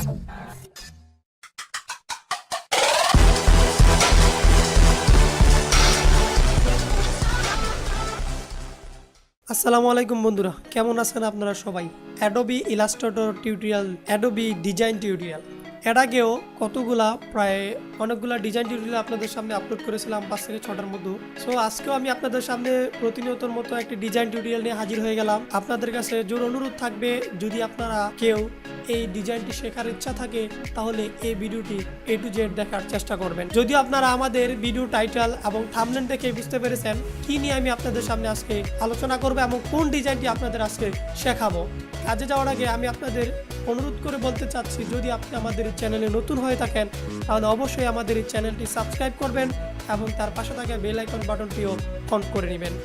আসসালামুয়ালাইকুম বন্ধুরা, কেমন আছেন আপনারা সবাই? Adobe Illustrator tutorial, Adobe design tutorial এর আগেও প্রায় অনেকগুলা ডিজাইন টিউটোরিয়াল আপনাদের সামনে আপলোড করেছিলাম 5 থেকে 6টার মধ্যে। সো আজকেও আমি আপনাদের সামনে প্রতিনিয়তর মতো একটি ডিজাইন টিউটোরিয়াল নিয়ে হাজির হয়ে গেলাম। আপনাদের কাছে জোর অনুরোধ থাকবে, যদি আপনারা কেউ এই ডিজাইনটি শেখার ইচ্ছা থাকে তাহলে এই ভিডিওটি A to Z দেখার চেষ্টা করবেন। যদিও আপনারা আমাদের ভিডিও টাইটেল এবং থাম্বনেল দেখে বুঝতে পেরেছেন কি নিয়ে আমি আপনাদের সামনে আজকে আলোচনা করব এবং কোন ডিজাইনটি আপনাদের আজকে শেখাবো। কাজে যাওয়ার আগে আমি আপনাদের অনুরোধ করে বলতে চাচ্ছি, যদি আপনি আমাদের এই চ্যানেলে নতুন হয়ে থাকেন তাহলে অবশ্যই আমাদের এই চ্যানেলটি সাবস্ক্রাইব করবেন এবং তার পাশে থাকা বেল আইকন বাটনটিও অন করে নেবেন।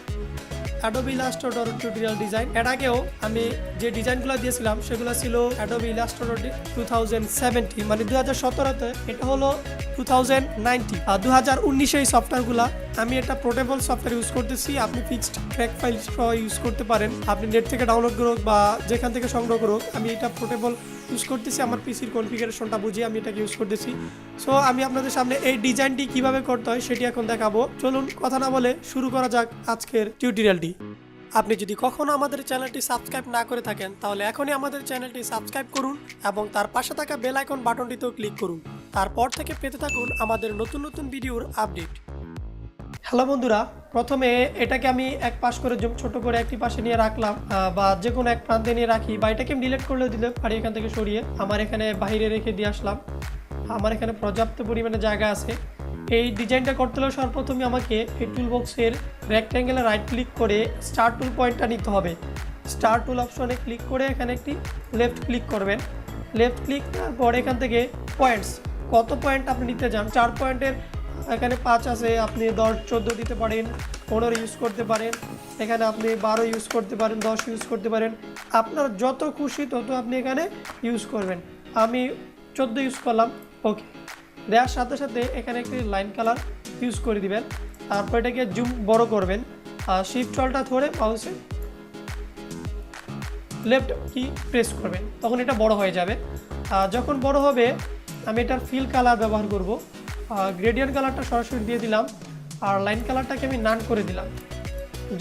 অ্যাডোবি ইলাস্ট্রেটর টিউটোরিয়াল ডিজাইন এর আগেও আমি যে ডিজাইনগুলো দিয়েছিলাম সেগুলো ছিল অ্যাডোবি ইলাস্ট্রেটর 2070, মানে 2017তে। এটা হলো 2019 আর 2019 এই সফটওয়্যারগুলো। আমি এটা পোর্টেবল সফটওয়্যার ইউজ করতেছি। আপনি ফিক্সড ট্র্যাক ফাইল ইউজ করতে পারেন, আপনি নেট থেকে ডাউনলোড করুক বা যেখান থেকে সংগ্রহ করুক। আমি এটা পোর্টেবল ইউজ করতেছি, আমার পিসির কনফিগারেশনটা বুঝিয়ে আমি এটাকে ইউজ করতেছি। সো আমি আপনাদের সামনে এই ডিজাইনটি কিভাবে করতে হয় সেটি এখন দেখাবো। চলুন কথা না বলে শুরু করা যাক আজকের টিউটোরিয়ালটি। আপনি যদি কখনো আমাদের চ্যানেলটি সাবস্ক্রাইব না করে থাকেন তাহলে এখনই আমাদের চ্যানেলটি সাবস্ক্রাইব করুন এবং তার পাশে থাকা বেল আইকন বাটনটিতেও ক্লিক করুন। তারপর থেকে পেতে থাকুন আমাদের নতুন নতুন ভিডিওর আপডেট। হ্যালো বন্ধুরা, প্রথমে এটাকে আমি এক পাশ করে ছোট করে একটি পাশে নিয়ে রাখলাম, বা যে কোনো এক প্রান্তে নিয়ে রাখি, বা এটাকে আমি ডিলিট করলে দিলে পারি এখান থেকে সরিয়ে আমার এখানে বাইরে রেখে দিয়ে আসলাম। আমার এখানে পর্যাপ্ত পরিমাণে জায়গা আছে। এই ডিজাইনটা করতে হলে সর্বপ্রথমে আমাকে এই টুল বক্সের রেক্ট্যাঙ্গেলে রাইট ক্লিক করে স্টার টুল পয়েন্টটা নিতে হবে। স্টার টুল অপশনে ক্লিক করে এখানে একটি লেফট ক্লিক করবেন। লেফট ক্লিক করার পর এখান থেকে পয়েন্টস, কত পয়েন্ট আপনি নিতে চান। 4 পয়েন্টের এখানে 5 আছে, আপনি 10, 14 দিতে পারেন, 15 ইউজ করতে পারেন, এখানে আপনি 12 ইউজ করতে পারেন, 10 ইউজ করতে পারেন। আপনার যত খুশি তত আপনি এখানে ইউজ করবেন। আমি 14 ইউজ করলাম। ওকে দেওয়ার সাথে সাথে এখানে একটি লাইন কালার ইউজ করে দিবেন। তারপর এটাকে জুম বড় করবেন, আর শিফট টলটা ধরে মাউসে লেফট কি প্রেস করবেন, তখন এটা বড় হয়ে যাবে। যখন বড় হবে আমি এটার ফিল কালার ব্যবহার করব। গ্রেডিয়েন্ট কালারটা সরাসরি দিয়ে দিলাম, আর লাইন কালারটাকে আমি নান করে দিলাম।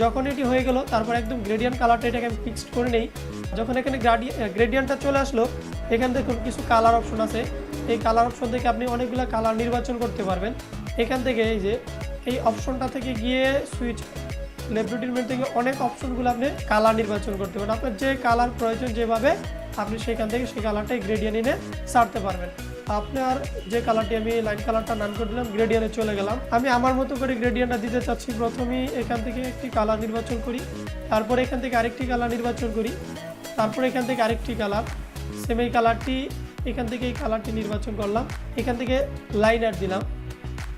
যখন এটি হয়ে গেল তারপর একদম গ্রেডিয়েন্ট কালারটা এটাকে আমি ফিক্সড করে নেই। যখন এখানে গ্রেডিয়েন্টটা চলে আসলো, এখানে দেখুন কিছু কালার অপশন আছে। এই কালার অপশন থেকে আপনি অনেকগুলো কালার নির্বাচন করতে পারবেন। এখান থেকে এই যে এই অপশনটা থেকে গিয়ে সুইচ লেফট ডিপার্টমেন্ট থেকে অনেক অপশনগুলো আপনি কালার নির্বাচন করতে পারেন। আপনার যে কালার প্রয়োজন যেভাবে আপনি সেখান থেকে সেই কালারটাই গ্রেডিয়েন্ট এনে ছাড়তে পারবেন। আপনার যে কালারটি, আমি লাইন কালারটা নান করে দিলাম, গ্রেডিয়েন্টে চলে গেলাম। আমি আমার মতো করে গ্রেডিয়েন্টটা দিতে চাচ্ছি। প্রথমেই এখান থেকে একটি কালার নির্বাচন করি, তারপরে এখান থেকে আরেকটি কালার নির্বাচন করি, তারপরে এখান থেকে আরেকটি কালার, সেম এই কালারটি এখান থেকে এই কালারটি নির্বাচন করলাম। এখান থেকে লাইন আর্ট দিলাম।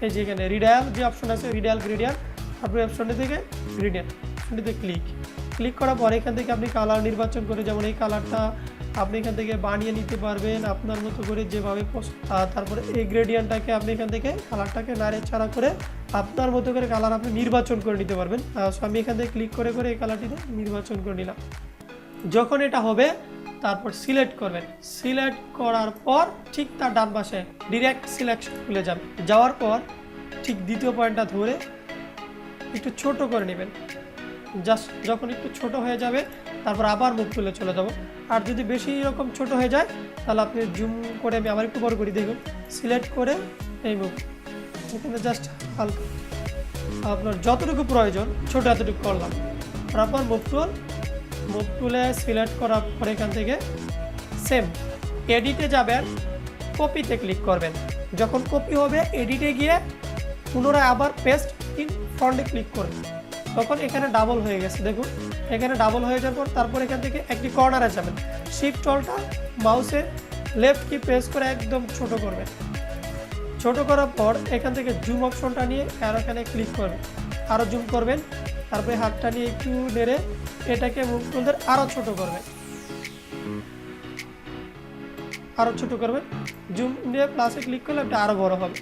এই যে এখানে রিডায়াল যে অপশন আছে, রিডায়াল গ্রেডিয়েন্ট, তারপরে অপশনটি থেকে গ্রেডিয়েন্ট অপশনটিতে ক্লিক করার পর এখান থেকে আপনি কালার নির্বাচন করে, যেমন এই কালারটা আপনি এখান থেকে বানিয়ে নিতে পারবেন আপনার মতো করে যেভাবে পছন্দ। তারপরে এই গ্রেডিয়েন্টটাকে আপনি এখান থেকে কালারটাকে নাড়াচাড়া করে আপনার মতো করে কালার আপনি নির্বাচন করে নিতে পারবেন। সো আমি এখান থেকে ক্লিক করে করে এই কালারটিতে নির্বাচন করে নিলাম। যখন এটা হবে তারপর সিলেক্ট করবেন। সিলেক্ট করার পর ঠিক তার ডান পাশে ডিরেক্ট সিলেকশন খুলে যাবে। যাওয়ার পর ঠিক দ্বিতীয় পয়েন্টটা ধরে একটু ছোট করে নেবেন। জাস্ট যখন একটু ছোট হয়ে যাবে তারপর আবার মুখ তুলে চলে যাব। আর যদি বেশি এরকম ছোট হয়ে যায় তাহলে আপনি জুম করে, আমি আবার একটু বড় করি, দেখুন সিলেক্ট করে এই মুখ এখানে জাস্ট হালকা আপনার যতটুকু প্রয়োজন ছোট এতটুকু করলাম। তারপর মুখ তুলে সিলেক্ট করার পর এখান থেকে সেম এডিটে যাবেন, কপিতে ক্লিক করবেন। যখন কপি হবে এডিটে গিয়ে পুনরায় আবার পেস্ট ইন ফন্টে ক্লিক করবেন। তখন এখানে ডাবল হয়ে গেছে, দেখুন এখানে ডাবল হয়ে যাওয়ার পর তারপর এখান থেকে একটি কর্নারে যাবেন। শিফট টলটা মাউসে লেফট কি প্রেস করে একদম ছোট করবেন। ছোট করার পর এখান থেকে জুম অপশনটা নিয়ে আর এখানে ক্লিক করবেন, আরও জুম করবেন। তারপরে হাতটা নিয়ে একটু নেড়ে এটাকে মুখগুলোদের আরও ছোট করবেন, জুম দিয়ে প্লাসে ক্লিক করলে এটা আরও বড় হবে।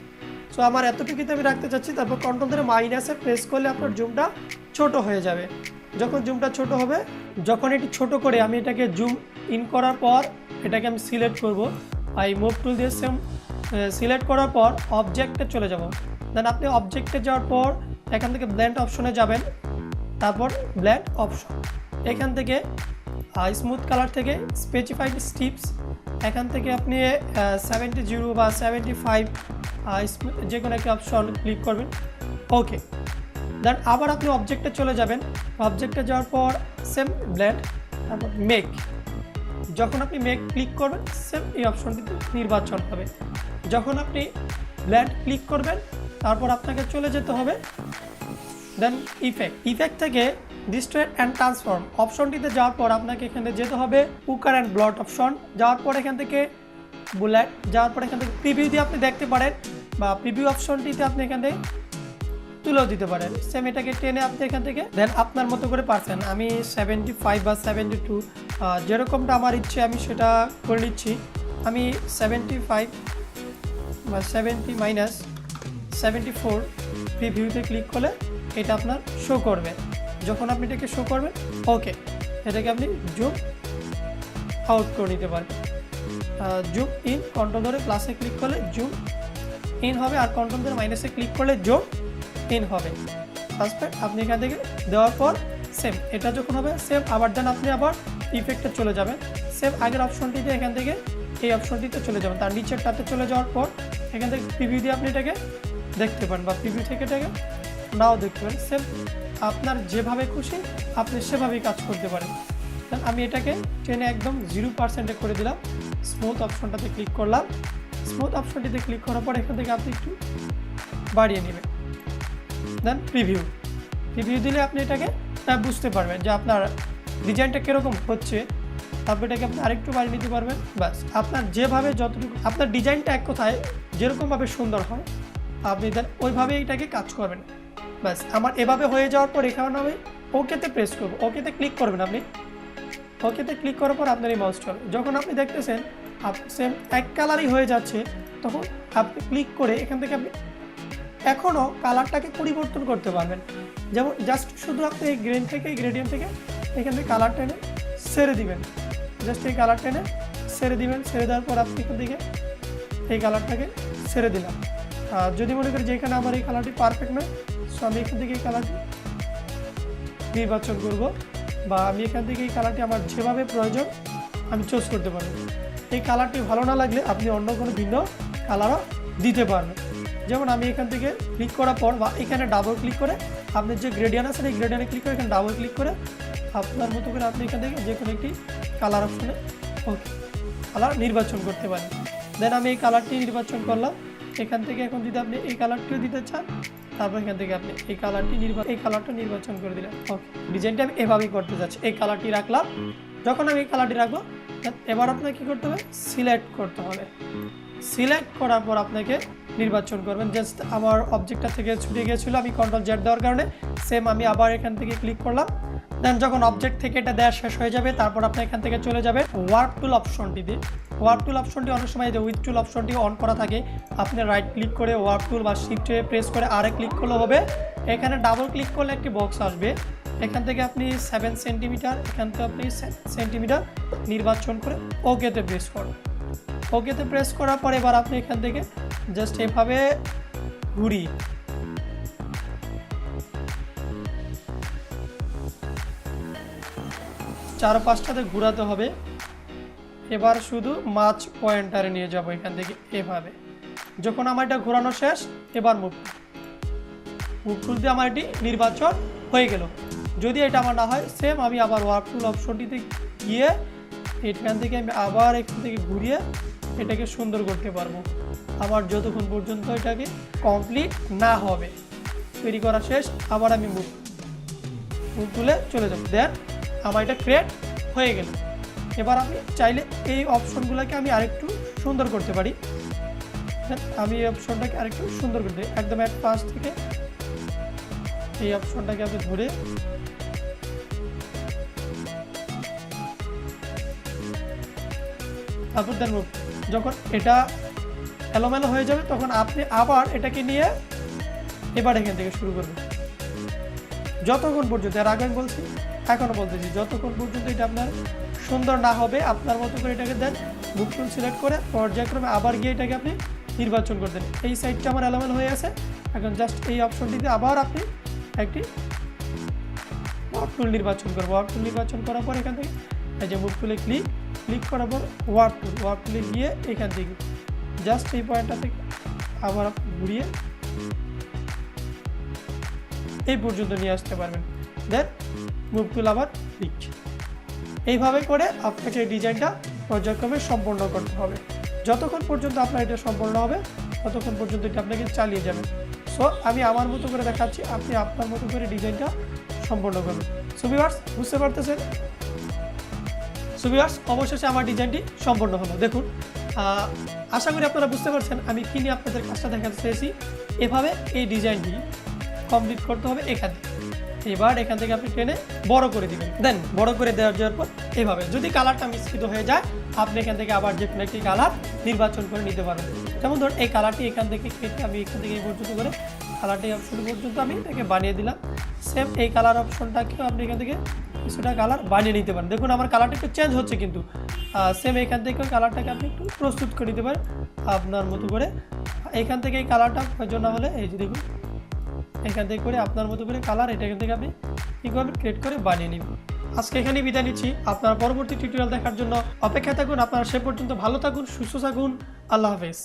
সো আমার এতটুকুতে আমি রাখতে চাচ্ছি। তারপর কন্ট্রোল ধরে মাইনাসে প্রেস করলে আপনার জুমটা ছোট হয়ে যাবে। যখন জুমটা ছোট হবে, যখন এটি ছোট করে আমি এটাকে জুম ইন করার পর এটাকে আমি সিলেক্ট করব। এই মুভ টুল দিয়ে সেম সিলেক্ট করার পর অবজেক্টে চলে যাব। দেন আপনি অবজেক্টে যাওয়ার পর এখান থেকে ব্লেন্ড অপশনে যাবেন, তারপর ব্লেন্ড অপশন, এখান থেকে স্মুথ কালার থেকে স্পেসিফাইড স্টিপস, এখান থেকে আপনি 70 বা 75 যে কোনো একটা অপশন ক্লিক করবেন। ওকে, দেন আবার আপনি অবজেক্টে চলে যাবেন। অবজেক্টে যাওয়ার পর সেম ব্লেন্ড, তারপর মেক। যখন আপনি মেক ক্লিক করবেন সেম এই অপশনটিতে নির্বাচন হবে। যখন আপনি ব্লেন্ড ক্লিক করবেন তারপর আপনাকে চলে যেতে হবে দেন ইফেক্ট থেকে ডিস্ট্রেট অ্যান্ড ট্রান্সফর্ম অপশনটিতে যাওয়ার পর আপনাকে এখানে যেতে হবে পুকার অ্যান্ড ব্লট অপশন। যাওয়ার পর এখান থেকে বুলেট, যাওয়ার পর এখান থেকে প্রিভিউ দিয়ে আপনি দেখতে পারেন, বা প্রিভিউ অপশনটিতে আপনি এখান থেকে তুলেও দিতে পারেন। সেম এটাকে টেনে আপনি এখান থেকে দেন আপনার মতো করে পারছেন। আমি 75 বা 72 যেরকমটা আমার ইচ্ছে আমি সেটা করে নিচ্ছি। আমি 75 বা 70 মাইনাস 74 প্রিভিউতে ক্লিক করলে এটা আপনার শো করবে। যখন আপনি এটাকে শো করবেন, ওকে, এটাকে আপনি জুম আউট করে নিতে পারেন। জুম ইন কন্ট্রোল ধরে প্লাসে ক্লিক করলে জুম ইন হবে, আর কন্ট্রোল ধরে মাইনাসে ক্লিক করলে জুম ইন হবে। তারপর আপনি এখান থেকে দেওয়ার পর সেম এটা যখন হবে সেম আবার দেন আপনি আবার ইফেক্টে চলে যাবেন। সেম আগের অপশনটিতে এখান থেকে এই অপশনটিতে চলে যাবেন, তার নিচেরটাতে চলে যাওয়ার পর এখান থেকে প্রিভিউ দিয়ে আপনি এটাকে দেখতে পারেন, বা প্রিভিউ থেকে এটাকে নাও দেখতে পারেন। সেম আপনার যেভাবে খুশি আপনি সেভাবেই কাজ করতে পারেন। আমি এটাকে টেনে একদম 0% করে দিলাম। স্মুথ অপশনটাতে ক্লিক করলাম। স্মুথ অপশনটিতে ক্লিক করার পর এখান থেকে আপনি একটু বাড়িয়ে নেবেন। দেন প্রিভিউ দিলে আপনি এটাকে বুঝতে পারবেন যে আপনার ডিজাইনটা কীরকম হচ্ছে। তারপর এটাকে আপনি আরেকটু বাড়িয়ে নিতে পারবেন। বাস আপনার যেভাবে যতটুকু আপনার ডিজাইনটা এক কথায় যেরকমভাবে সুন্দর হয় আপনি দেন ওইভাবেই এটাকে কাজ করবেন। বাস আমার এভাবে হয়ে যাওয়ার পর এখানে আমি ওকেতে প্রেস করবো। ওকেতে ক্লিক করবেন। আপনি ওকেতে ক্লিক করার পর আপনার এই মাউস চলবে। যখন আপনি দেখতেছেন সেম এক কালারই হয়ে যাচ্ছে, তখন আপনি ক্লিক করে এখান থেকে আপনি এখনও কালারটাকে পরিবর্তন করতে পারবেন। যেমন জাস্ট শুধু আপনি এই গ্রেন থেকে এই গ্রেডিয়েন্ট থেকে এখান থেকে কালার টেনে ছেড়ে দিবেন। জাস্ট এই কালার টেনে ছেড়ে দিবেন। ছেড়ে দেওয়ার পর আপনি এখান থেকে এই কালারটাকে ছেড়ে দিলাম। যদি মনে করি যে এখানে আমার এই কালারটি পারফেক্ট নয়, সো আমি এখান থেকে এই কালারটি নির্বাচন করব, বা আমি এখান থেকে এই কালারটি আমার যেভাবে প্রয়োজন আমি চুজ করতে পারবো। এই কালারটি ভালো না লাগলে আপনি অন্য কোনো ভিন্ন কালারও দিতে পারবেন। যেমন আমি এখান থেকে ক্লিক করার পর বা এখানে ডাবল ক্লিক করে আপনি যে গ্রেডিয়েন্ট আছে এই গ্রেডিয়েন্টে ক্লিক করে এখানে ডাবল ক্লিক করে আপনার মতো করে আপনি এখান থেকে যে কোনো একটি কালার অপশনে ওকে কালার নির্বাচন করতে পারেন। দেন আমি এই কালারটি নির্বাচন করলাম। এখান থেকে এখন যদি আপনি এই কালারটিও দিতে চান, তারপর এখান থেকে আপনি এই কালারটা নির্বাচন করে দিলেন। ওকে, ডিজাইনটা আমি এভাবেই করতে যাচ্ছি। এই কালারটি রাখলাম। যখন আমি এই কালারটি রাখবো এবার আপনাকে কী করতে হবে, সিলেক্ট করতে হবে। সিলেক্ট করার পর আপনাকে নির্বাচন করবেন। জাস্ট আমার অবজেক্টটা থেকে ছুটে গিয়েছিলো, আমি কন্ট্রোল জেড দেওয়ার কারণে সেম আমি আবার এখান থেকে ক্লিক করলাম। দেন যখন অবজেক্ট থেকে এটা দেওয়া শেষ হয়ে যাবে তারপর আপনি এখান থেকে চলে যাবেন ওয়ার্ক টুল অপশনটি দিয়ে। ওয়ার্ক টুল অপশনটি অনেক সময় যে উইথ টুল অপশনটি অন করা থাকে, আপনি রাইট ক্লিক করে ওয়ার্ক টুল বা শিফটে প্রেস করে আরে ক্লিক করলে হবে। এখানে ডাবল ক্লিক করলে একটি বক্স আসবে। এখান থেকে আপনি 7 সেন্টিমিটার, এখান থেকে আপনি সেন্টিমিটার নির্বাচন করে ওকেতে প্রেস করুন। ওকেতে প্রেস করার পর এবার আপনি এখান থেকে জাস্ট এভাবে ঘুরিয়ে চার পাঁচটাতে ঘোরাতে হবে। এবার শুধু মাছ পয়েন্টারে নিয়ে যাব এখান থেকে এভাবে। যখন আমার এটা ঘোরানো শেষ, এবার মুভ টুল দিয়ে আমার এটি নির্বাচন হয়ে গেল। যদি এটা আমার না হয় সেম আমি আবার ওয়ার্ক টুল অপশনটিতে গিয়ে এখান থেকে আমি আবার এখান থেকে ঘুরিয়ে এটাকে সুন্দর করতে পারবো। আমার যতক্ষণ পর্যন্ত এটাকে কমপ্লিট না হবে, তৈরি করা শেষ, আবার আমি মুভ টুলে চলে যাব। দেন আমার এটা ক্রিয়েট হয়ে গেল। এবার আমি চাইলে এই অপশনগুলোকে আমি আরেকটু সুন্দর করতে পারি। আমি এই অপশনটাকে আরেকটু সুন্দর করতে একদম এক পাশ থেকে এই অপশনটাকে আমি ধরে তারপর দেন যখন এটা এলোমেলো হয়ে যাবে তখন আপনি আবার এটাকে নিয়ে এবার এখান থেকে শুরু করবেন। যতক্ষণ পর্যন্ত, এর আগে আমি বলছি এখনও বলতেছি, যতক্ষণ পর্যন্ত এটা আপনার সুন্দর না হবে আপনার মতো করে এটাকে দেন মুভ টুল সিলেক্ট করে পর্যায়ক্রমে আবার গিয়ে এটাকে আপনি নির্বাচন করে দেন। এই সাইডটা আমার এলোমেলো হয়ে আছে, এখন জাস্ট এই অপশনটিতে আবার আপনি একটি ওয়ার্ড টুল নির্বাচন করবো। ওয়ার্ড টুল নির্বাচন করার পর এখান থেকে এই যে মুভ টুলে ক্লিক করার পর ওয়ার্ড টুলে গিয়ে এখান থেকে জাস্ট এই পয়েন্টটা থেকে আবার আপনি ঘুরিয়ে এই পর্যন্ত নিয়ে আসতে পারবেন। দেন মুভ টুল আবার ক্লিক। এইভাবে করে আপনাকে এই ডিজাইনটা পর্যায়ক্রমে সম্পূর্ণ করতে হবে। যতক্ষণ পর্যন্ত আপনার এটা সম্পূর্ণ হবে ততক্ষণ পর্যন্ত এটা আপনাকে চালিয়ে যাবেন। সো আমি আমার মতো করে দেখাচ্ছি, আপনি আপনার মতো করে ডিজাইনটা সম্পূর্ণ করবেন। সো ভিউয়ার্স বুঝতে পারতেছেন? সো ভিউয়ার্স অবশেষে আমার ডিজাইনটি সম্পূর্ণ হলো। দেখুন, আশা করি আপনারা বুঝতে পারছেন আমি কী নিয়ে আপনাদের কাজটা দেখাতে চেয়েছি। এভাবে এই ডিজাইনটি কমপ্লিট করতে হবে। এবার এখান থেকে আপনি টেনে বড় করে দিবেন। দেন বড় করে দেওয়ার পর এইভাবে যদি কালারটা মিশ্রিত হয়ে যায় আপনি এখান থেকে আবার যে কোনো একটি কালার নির্বাচন করে নিতে পারবেন। যেমন ধরুন এই কালারটি এখান থেকে কেটে আমি এখান থেকে এই পর্যন্ত করে কালারটি অপশন পর্যন্ত আমি এটাকে বানিয়ে দিলাম। সেম এই কালার অপশনটাকেও আপনি এখান থেকে কিছুটা কালার বানিয়ে নিতে পারেন। দেখুন আমার কালারটা একটু চেঞ্জ হচ্ছে, কিন্তু সেম এখান থেকে কালারটাকে আপনি একটু প্রস্তুত করে নিতে পারেন আপনার মতো করে। এখান থেকে এই কালারটা প্রয়োজন না হলে এই যে দেখুন এখান থেকে করে আপনার মতো করে কালার এটা এখান থেকে আপনি কী করবেন ক্রিয়েট করে বানিয়ে নেবেন। আজকে এখানেই বিদায় নিচ্ছি। আপনার পরবর্তী টিউটোরিয়াল দেখার জন্য অপেক্ষা থাকুন। আপনারা সে পর্যন্ত ভালো থাকুন, সুস্থ থাকুন। আল্লাহ হাফেজ।